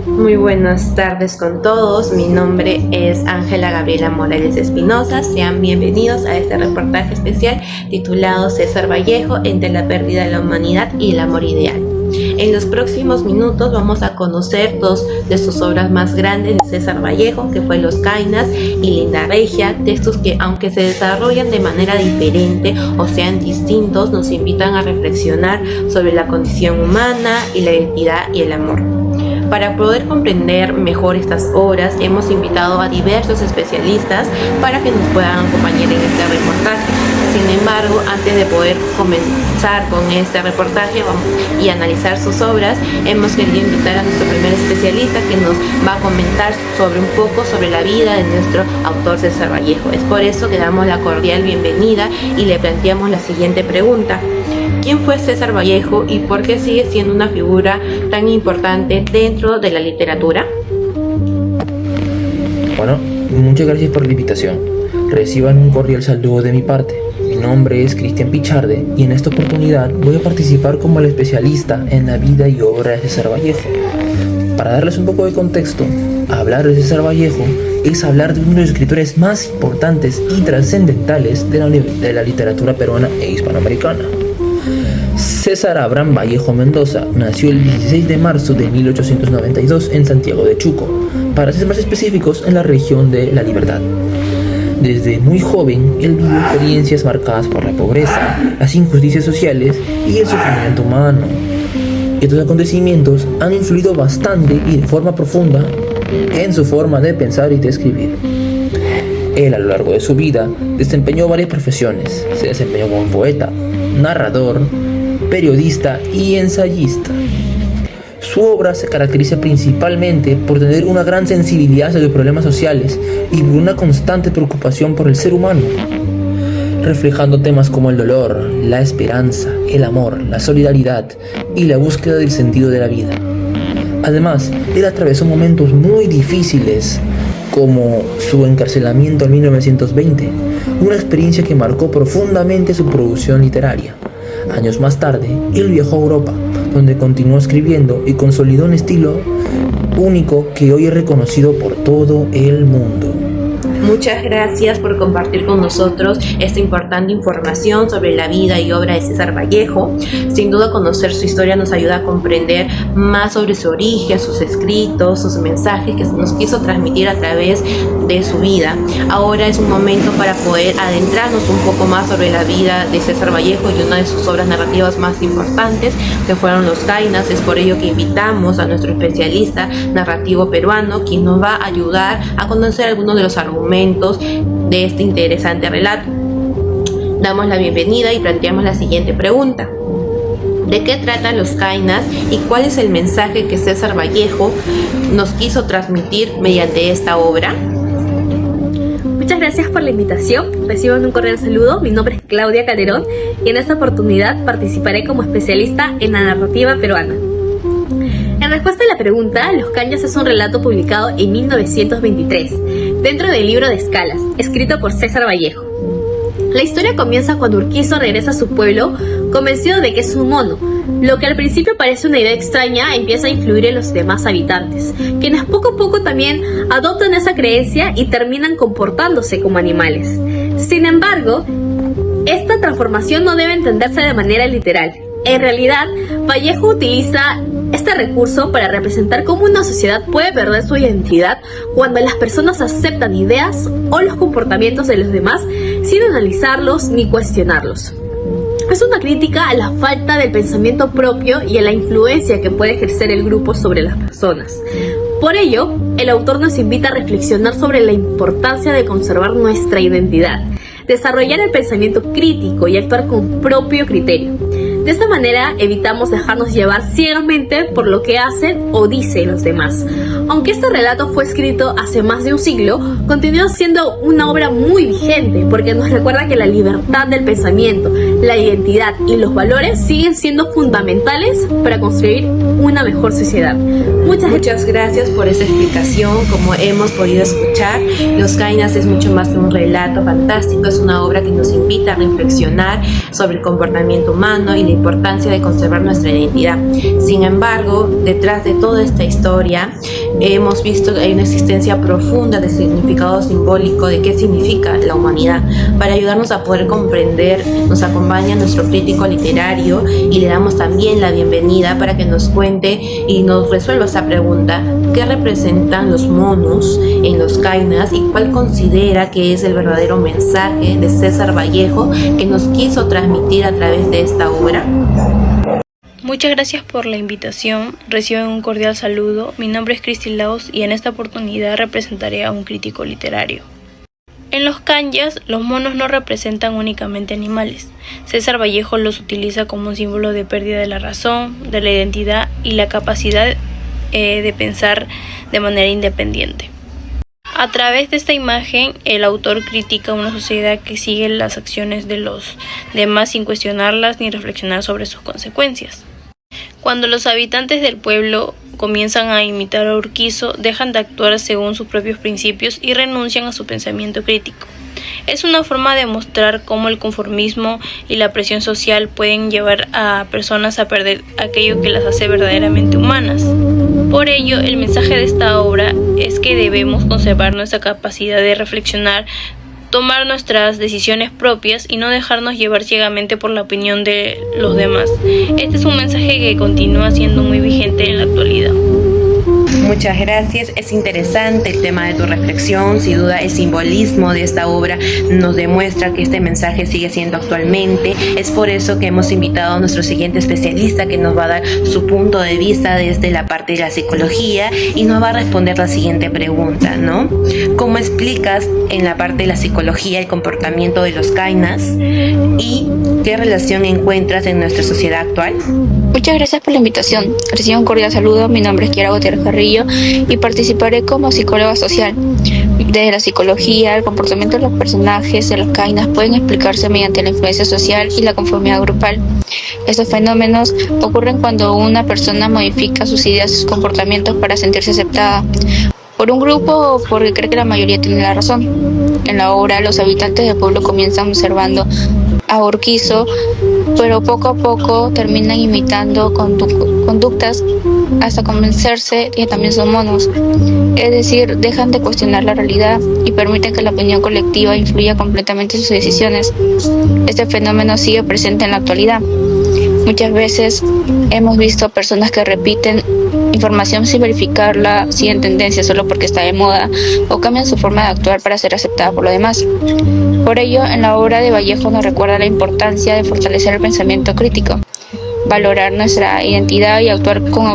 Muy buenas tardes con todos, mi nombre es Ángela Gabriela Morales Espinosa, sean bienvenidos a este reportaje especial titulado César Vallejo entre la pérdida de la humanidad y el amor ideal. En los próximos minutos vamos a conocer dos de sus obras más grandes de César Vallejo, que fue Los Kainas y Linda Regia, textos que aunque se desarrollan de manera diferente o sean distintos, nos invitan a reflexionar sobre la condición humana y la identidad y el amor. Para poder comprender mejor estas obras, hemos invitado a diversos especialistas para que nos puedan acompañar en este reportaje. Sin embargo, antes de poder comenzar con este reportaje y analizar sus obras, hemos querido invitar a nuestro primer especialista que nos va a comentar un poco sobre la vida de nuestro autor César Vallejo. Es por eso que damos la cordial bienvenida y le planteamos la siguiente pregunta. ¿Quién fue César Vallejo y por qué sigue siendo una figura tan importante dentro de la literatura? Bueno, muchas gracias por la invitación. Reciban un cordial saludo de mi parte. Mi nombre es Cristian Picharde y en esta oportunidad voy a participar como el especialista en la vida y obra de César Vallejo. Para darles un poco de contexto, hablar de César Vallejo es hablar de uno de los escritores más importantes y trascendentales de la literatura peruana e hispanoamericana. César Abraham Vallejo Mendoza nació el 16 de marzo de 1892 en Santiago de Chuco, para ser más específicos en la región de La Libertad. Desde muy joven, él vivió experiencias marcadas por la pobreza, las injusticias sociales y el sufrimiento humano. Estos acontecimientos han influido bastante y de forma profunda en su forma de pensar y de escribir. Él a lo largo de su vida desempeñó varias profesiones. Se desempeñó como poeta, narrador, periodista y ensayista. Su obra se caracteriza principalmente por tener una gran sensibilidad sobre problemas sociales y por una constante preocupación por el ser humano, reflejando temas como el dolor, la esperanza, el amor, la solidaridad y la búsqueda del sentido de la vida. Además, él atravesó momentos muy difíciles como su encarcelamiento en 1920, una experiencia que marcó profundamente su producción literaria. Años más tarde, él viajó a Europa, donde continuó escribiendo y consolidó un estilo único que hoy es reconocido por todo el mundo. Muchas gracias por compartir con nosotros esta importante información sobre la vida y obra de César Vallejo. Sin duda, conocer su historia nos ayuda a comprender más sobre su origen, sus escritos, sus mensajes que nos quiso transmitir a través de su vida. Ahora es un momento para poder adentrarnos un poco más sobre la vida de César Vallejo y una de sus obras narrativas más importantes, que fueron Los Kainas. Es por ello que invitamos a nuestro especialista narrativo peruano, quien nos va a ayudar a conocer algunos de los argumentos de este interesante relato. Damos la bienvenida y planteamos la siguiente pregunta. ¿De qué tratan Los Kainas y cuál es el mensaje que César Vallejo nos quiso transmitir mediante esta obra? Muchas gracias por la invitación. Reciban un cordial saludo. Mi nombre es Claudia Calderón y en esta oportunidad participaré como especialista en la narrativa peruana. En respuesta a la pregunta, Los Kainas es un relato publicado en 1923, dentro del libro de escalas, escrito por César Vallejo. La historia comienza cuando Urquizo regresa a su pueblo, convencido de que es un mono. Lo que al principio parece una idea extraña empieza a influir en los demás habitantes, quienes poco a poco también adoptan esa creencia y terminan comportándose como animales. Sin embargo, esta transformación no debe entenderse de manera literal. En realidad, Vallejo utiliza este recurso para representar cómo una sociedad puede perder su identidad cuando las personas aceptan ideas o los comportamientos de los demás sin analizarlos ni cuestionarlos. Es una crítica a la falta del pensamiento propio y a la influencia que puede ejercer el grupo sobre las personas. Por ello, el autor nos invita a reflexionar sobre la importancia de conservar nuestra identidad, desarrollar el pensamiento crítico y actuar con propio criterio. De esta manera evitamos dejarnos llevar ciegamente por lo que hacen o dicen los demás, Aunque este relato fue escrito hace más de un siglo, continúa siendo una obra muy vigente porque nos recuerda que la libertad del pensamiento, la identidad y los valores siguen siendo fundamentales para construir una mejor sociedad. Muchas gracias por esa explicación. Como hemos podido escuchar, Los Kainas es mucho más que un relato fantástico, es una obra que nos invita a reflexionar sobre el comportamiento humano y la importancia de conservar nuestra identidad. Sin embargo, detrás de toda esta historia, hemos visto que hay una existencia profunda de significado simbólico de qué significa la humanidad. Para ayudarnos a poder comprender, nos acompaña nuestro crítico literario y le damos también la bienvenida para que nos cuente y nos resuelva esa pregunta: ¿qué representan los monos en Los Kainas y cuál considera que es el verdadero mensaje de César Vallejo que nos quiso transmitir a través de esta obra? Muchas gracias por la invitación, reciban un cordial saludo. Mi nombre es Cristi Laos y en esta oportunidad representaré a un crítico literario. En los kanyas, los monos no representan únicamente animales. César Vallejo los utiliza como un símbolo de pérdida de la razón, de la identidad y la capacidad de pensar de manera independiente. A través de esta imagen, el autor critica una sociedad que sigue las acciones de los demás sin cuestionarlas ni reflexionar sobre sus consecuencias. Cuando los habitantes del pueblo comienzan a imitar a Urquizo, dejan de actuar según sus propios principios y renuncian a su pensamiento crítico. Es una forma de mostrar cómo el conformismo y la presión social pueden llevar a personas a perder aquello que las hace verdaderamente humanas. Por ello, el mensaje de esta obra es que debemos conservar nuestra capacidad de reflexionar, tomar nuestras decisiones propias y no dejarnos llevar ciegamente por la opinión de los demás. Este es un mensaje que continúa siendo muy vigente en la actualidad. Muchas gracias, es interesante el tema de tu reflexión. Sin duda el simbolismo de esta obra nos demuestra que este mensaje sigue siendo actualmente. Es por eso que hemos invitado a nuestro siguiente especialista, que nos va a dar su punto de vista desde la parte de la psicología y nos va a responder la siguiente pregunta, ¿no? ¿Cómo explicas en la parte de la psicología el comportamiento de los kainas y qué relación encuentras en nuestra sociedad actual? Muchas gracias por la invitación. Recibo un cordial saludo. Mi nombre es Kiara Gutiérrez Carrillo y participaré como psicóloga social. Desde la psicología, el comportamiento de los personajes de los kainas pueden explicarse mediante la influencia social y la conformidad grupal. Estos fenómenos ocurren cuando una persona modifica sus ideas y sus comportamientos para sentirse aceptada por un grupo o porque cree que la mayoría tiene la razón. En la obra, los habitantes del pueblo comienzan observando a Urquizo, pero poco a poco terminan imitando conductas hasta convencerse que también son monos. Es decir, dejan de cuestionar la realidad y permiten que la opinión colectiva influya completamente en sus decisiones. Este fenómeno sigue presente en la actualidad. Muchas veces hemos visto personas que repiten información sin verificarla, siguen tendencias solo porque está de moda o cambian su forma de actuar para ser aceptada por los demás. Por ello, en la obra de Vallejo nos recuerda la importancia de fortalecer el pensamiento crítico, valorar nuestra identidad y actuar con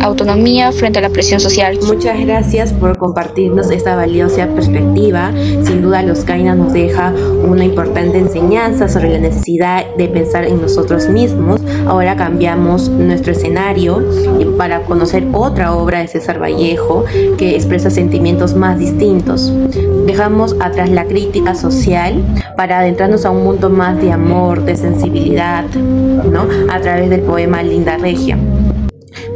autonomía frente a la presión social. Muchas gracias por compartirnos esta valiosa perspectiva. Sin duda Los Kainas nos deja una importante enseñanza sobre la necesidad de pensar en nosotros mismos. Ahora cambiamos nuestro escenario para conocer otra obra de César Vallejo que expresa sentimientos más distintos. Dejamos atrás la crítica social para adentrarnos a un mundo más de amor, de sensibilidad, ¿no? A través del poema Linda Regia.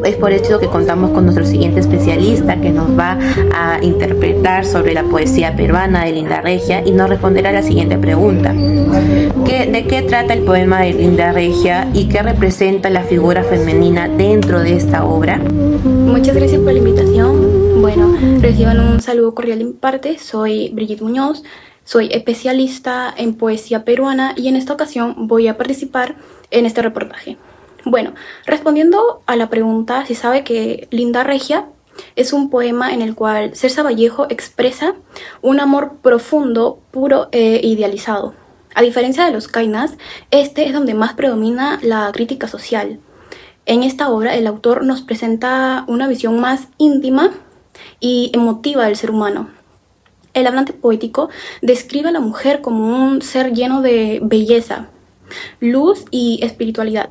Es por eso que contamos con nuestro siguiente especialista, que nos va a interpretar sobre la poesía peruana de Linda Regia y nos responderá la siguiente pregunta: ¿de qué trata el poema de Linda Regia y qué representa la figura femenina dentro de esta obra? Muchas gracias por la invitación. Bueno, reciban un saludo cordial de mi parte. Soy Brigitte Muñoz, soy especialista en poesía peruana y en esta ocasión voy a participar en este reportaje. Bueno, respondiendo a la pregunta si sabe que Linda Regia es un poema en el cual César Vallejo expresa un amor profundo, puro e idealizado. A diferencia de los kainas, este es donde más predomina la crítica social. En esta obra el autor nos presenta una visión más íntima y emotiva del ser humano. El hablante poético describe a la mujer como un ser lleno de belleza, luz y espiritualidad.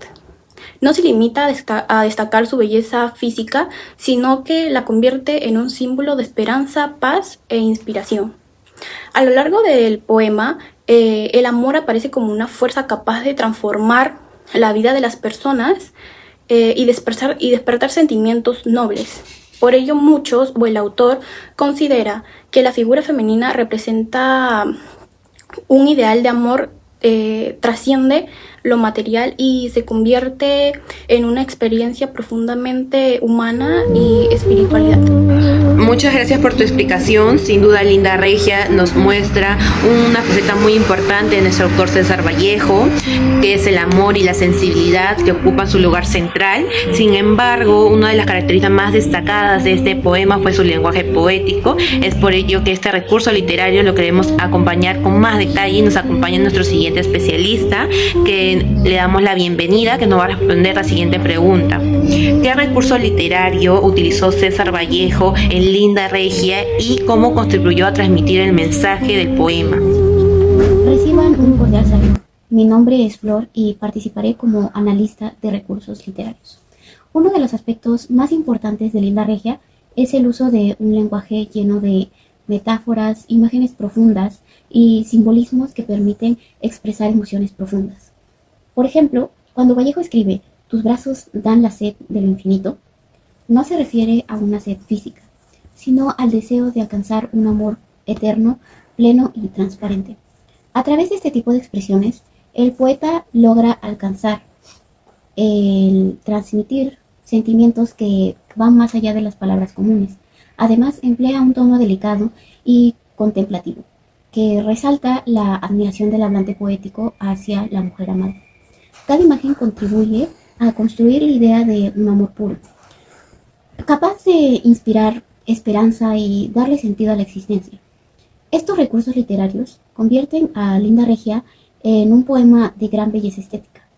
no se limita a destacar su belleza física, sino que la convierte en un símbolo de esperanza, paz e inspiración. A lo largo del poema, el amor aparece como una fuerza capaz de transformar la vida de las personas y despertar sentimientos nobles. Por ello muchos, o el autor, considera que la figura femenina representa un ideal de amor, trasciende lo material y se convierte en una experiencia profundamente humana y espiritualidad. Muchas gracias por tu explicación. Sin duda, Linda Regia nos muestra una faceta muy importante de nuestro autor César Vallejo, que es el amor y la sensibilidad que ocupan su lugar central. Sin embargo, una de las características más destacadas de este poema fue su lenguaje poético. Es por ello que este recurso literario lo queremos acompañar con más detalle y nos acompaña nuestro siguiente especialista, que le damos la bienvenida, que nos va a responder la siguiente pregunta. ¿Qué recurso literario utilizó César Vallejo en Linda Regia y cómo contribuyó a transmitir el mensaje del poema? Reciban un cordial saludo. Mi nombre es Flor y participaré como analista de recursos literarios. Uno de los aspectos más importantes de Linda Regia es el uso de un lenguaje lleno de metáforas, imágenes profundas y simbolismos que permiten expresar emociones profundas. Por ejemplo, cuando Vallejo escribe «Tus brazos dan la sed de lo infinito», no se refiere a una sed física, sino al deseo de alcanzar un amor eterno, pleno y transparente. A través de este tipo de expresiones, el poeta logra alcanzar el transmitir sentimientos que van más allá de las palabras comunes. Además, emplea un tono delicado y contemplativo, que resalta la admiración del hablante poético hacia la mujer amada. Cada imagen contribuye a construir la idea de un amor puro, capaz de inspirar esperanza y darle sentido a la existencia. Estos recursos literarios convierten a Linda Regia en un poema de gran belleza estética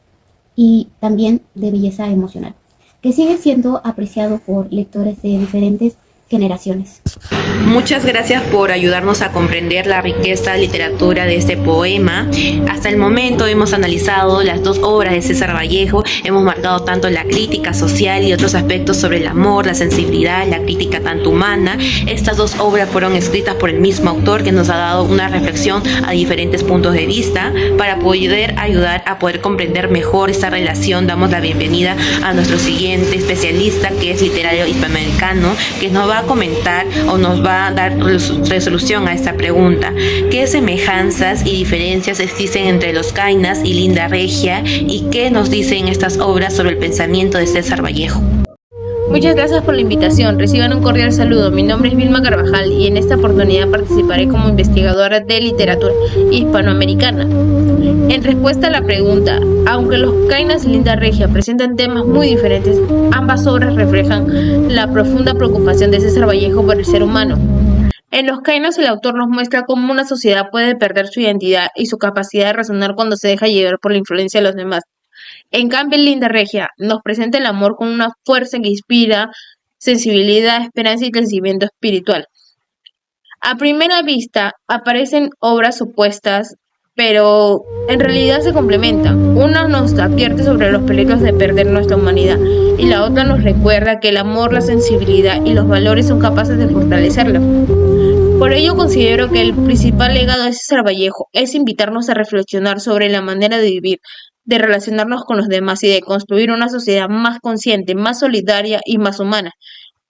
y también de belleza emocional, que sigue siendo apreciado por lectores de diferentes generaciones. Muchas gracias por ayudarnos a comprender la riqueza de literatura de este poema. Hasta el momento hemos analizado las dos obras de César Vallejo, hemos marcado tanto la crítica social y otros aspectos sobre el amor, la sensibilidad, la crítica tanto humana. Estas dos obras fueron escritas por el mismo autor, que nos ha dado una reflexión a diferentes puntos de vista. Para poder ayudar a poder comprender mejor esta relación, damos la bienvenida a nuestro siguiente especialista, que es literario hispanoamericano, que nos va a comentar o nos va a dar resolución a esta pregunta. ¿Qué semejanzas y diferencias existen entre los Kainas y Linda Regia y qué nos dicen estas obras sobre el pensamiento de César Vallejo? Muchas gracias por la invitación. Reciban un cordial saludo. Mi nombre es Vilma Carvajal y en esta oportunidad participaré como investigadora de literatura hispanoamericana. En respuesta a la pregunta, aunque los Kainas y Linda Regia presentan temas muy diferentes, ambas obras reflejan la profunda preocupación de César Vallejo por el ser humano. En los Kainas, el autor nos muestra cómo una sociedad puede perder su identidad y su capacidad de razonar cuando se deja llevar por la influencia de los demás. En cambio, en Linda Regia nos presenta el amor con una fuerza que inspira sensibilidad, esperanza y crecimiento espiritual. A primera vista aparecen obras opuestas, pero en realidad se complementan. Una nos advierte sobre los peligros de perder nuestra humanidad y la otra nos recuerda que el amor, la sensibilidad y los valores son capaces de fortalecerla. Por ello considero que el principal legado de César Vallejo es invitarnos a reflexionar sobre la manera de vivir, de relacionarnos con los demás y de construir una sociedad más consciente, más solidaria y más humana.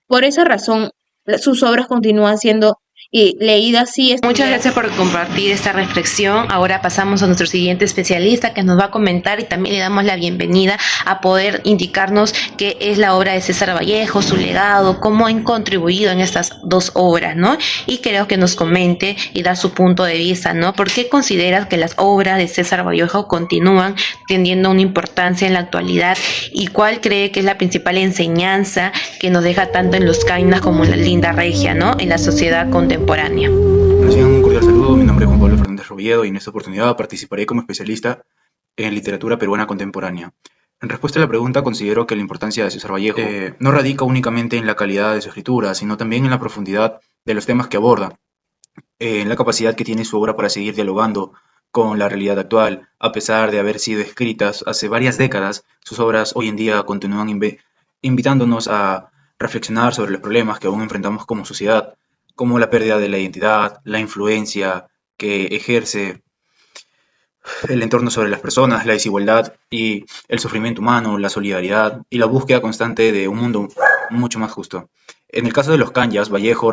Por esa razón, sus obras continúan siendo leídas y estudiadas. Muchas gracias por compartir esta reflexión. Ahora pasamos a nuestro siguiente especialista, que nos va a comentar, y también le damos la bienvenida a poder indicarnos qué es la obra de César Vallejo, su legado, cómo han contribuido en estas dos obras, ¿no? Y creo que nos comente y da su punto de vista, ¿no? ¿Por qué consideras que las obras de César Vallejo continúan teniendo una importancia en la actualidad? ¿Y cuál cree que es la principal enseñanza que nos deja tanto en los Kainas como en la Linda Regia, ¿no? En la sociedad contemporánea. Reciban un cordial saludo. Mi nombre es Juan Pablo Fernández Robledo y en esta oportunidad participaré como especialista en literatura peruana contemporánea. En respuesta a la pregunta, considero que la importancia de César Vallejo no radica únicamente en la calidad de su escritura, sino también en la profundidad de los temas que aborda, en la capacidad que tiene su obra para seguir dialogando con la realidad actual. A pesar de haber sido escritas hace varias décadas, sus obras hoy en día continúan invitándonos a reflexionar sobre los problemas que aún enfrentamos como sociedad, como la pérdida de la identidad, la influencia que ejerce el entorno sobre las personas, la desigualdad y el sufrimiento humano, la solidaridad y la búsqueda constante de un mundo mucho más justo. En el caso de los Kanyas, Vallejo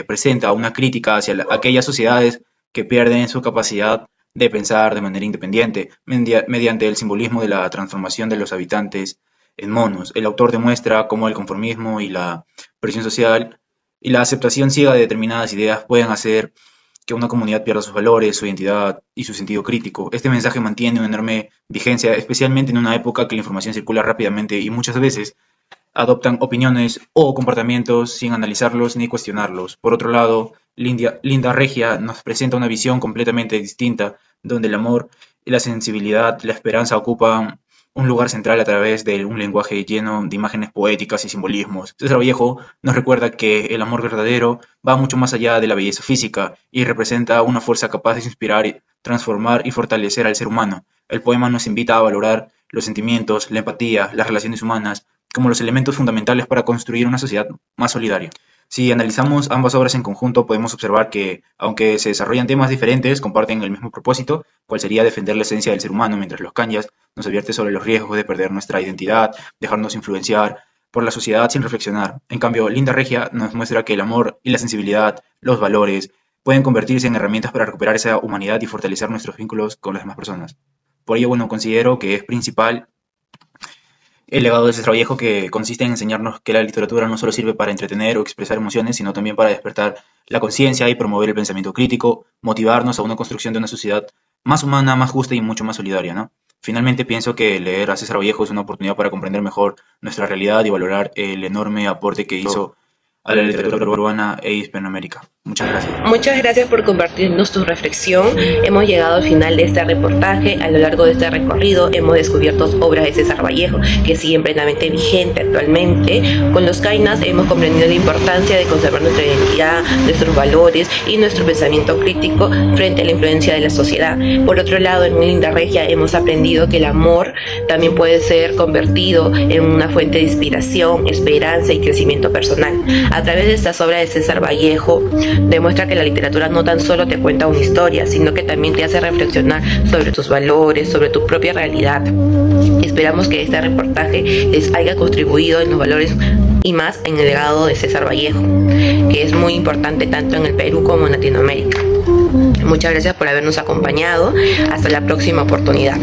presenta una crítica hacia aquellas sociedades que pierden su capacidad de pensar de manera independiente mediante el simbolismo de la transformación de los habitantes en monos. El autor demuestra cómo el conformismo y la presión social y la aceptación ciega de determinadas ideas pueden hacer que una comunidad pierda sus valores, su identidad y su sentido crítico. Este mensaje mantiene una enorme vigencia, especialmente en una época que la información circula rápidamente y muchas veces adoptan opiniones o comportamientos sin analizarlos ni cuestionarlos. Por otro lado, Linda Regia nos presenta una visión completamente distinta, donde el amor y la sensibilidad, la esperanza ocupan un lugar central a través de un lenguaje lleno de imágenes poéticas y simbolismos. César Vallejo nos recuerda que el amor verdadero va mucho más allá de la belleza física y representa una fuerza capaz de inspirar, transformar y fortalecer al ser humano. El poema nos invita a valorar los sentimientos, la empatía, las relaciones humanas como los elementos fundamentales para construir una sociedad más solidaria. Si analizamos ambas obras en conjunto, podemos observar que, aunque se desarrollan temas diferentes, comparten el mismo propósito, cual sería defender la esencia del ser humano, mientras Los Kanyas nos advierte sobre los riesgos de perder nuestra identidad, dejarnos influenciar por la sociedad sin reflexionar. En cambio, Linda Regia nos muestra que el amor y la sensibilidad, los valores, pueden convertirse en herramientas para recuperar esa humanidad y fortalecer nuestros vínculos con las demás personas. Por ello, considero que es principal el legado de César Vallejo, que consiste en enseñarnos que la literatura no solo sirve para entretener o expresar emociones, sino también para despertar la conciencia y promover el pensamiento crítico, motivarnos a una construcción de una sociedad más humana, más justa y mucho más solidaria, ¿no? Finalmente, pienso que leer a César Vallejo es una oportunidad para comprender mejor nuestra realidad y valorar el enorme aporte que hizo a la literatura peruana e Hispanoamérica. Muchas gracias. Muchas gracias por compartirnos tu reflexión. Hemos llegado al final de este reportaje. A lo largo de este recorrido hemos descubierto obras de César Vallejo que siguen plenamente vigente actualmente. Con los Kainas hemos comprendido la importancia de conservar nuestra identidad, nuestros valores y nuestro pensamiento crítico frente a la influencia de la sociedad. Por otro lado, en Linda Regia hemos aprendido que el amor también puede ser convertido en una fuente de inspiración, esperanza y crecimiento personal. A través de estas obras de César Vallejo demuestra que la literatura no tan solo te cuenta una historia, sino que también te hace reflexionar sobre tus valores, sobre tu propia realidad. Esperamos que este reportaje les haya contribuido en los valores y más en el legado de César Vallejo, que es muy importante tanto en el Perú como en Latinoamérica. Muchas gracias por habernos acompañado. Hasta la próxima oportunidad.